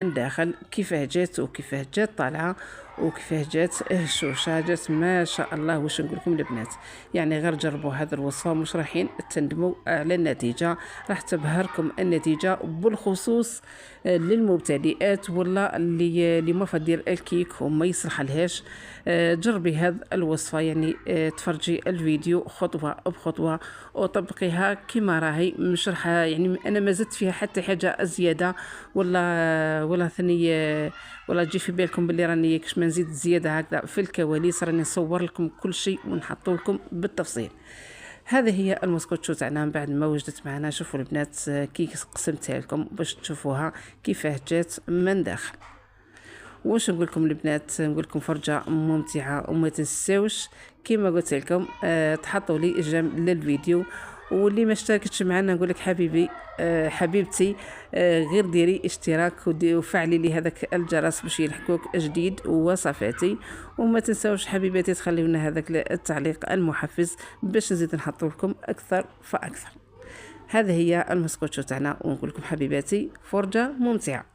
من داخل كيفاه جات وكيفاه جات طالعه وكيفاه جات هشوشه، جات ما شاء الله. واش نقول لكم البنات، يعني غير جربوا هذه الوصفه مش رايحين تندموا على النتيجه، راح تبهركم النتيجه، بالخصوص للمبتدئات ولا اللي ما فدير الكيك وما يصلح لهاش. جربي هذه الوصفه، يعني تفرجي الفيديو خطوه بخطوه وطبقيها كما راهي مشرحه. يعني انا ما زدت فيها حتى حاجه زياده ولا ثاني، ولا تجي في بالكم باللي راني كش ما نزيد زياده هكذا في الكواليس. راني نصور لكم كل شيء ونحط لكم بالتفصيل. هذه هي المسكوتشو تاعنا بعد ما وجدت معنا. شوفوا البنات كي قسمتها لكم باش تشوفوها كيفاه جات من داخل. واش نقول لكم البنات، نقول لكم فرجه ممتعه، وما تنساوش كما قلت لكم تحطوا لي جيم للفيديو. واللي ما اشتركتش معنا نقول لك حبيبي حبيبتي غير ديري اشتراك وفعلي لي هذاك الجرس باش يلحقوك جديد وصفاتي. وما تنساوش حبيباتي تخليونا هذاك التعليق المحفز باش نزيد نحط لكم اكثر فاكثر. هذه هي المسكوتشو تاعنا، ونقول لكم حبيباتي فرجه ممتعه.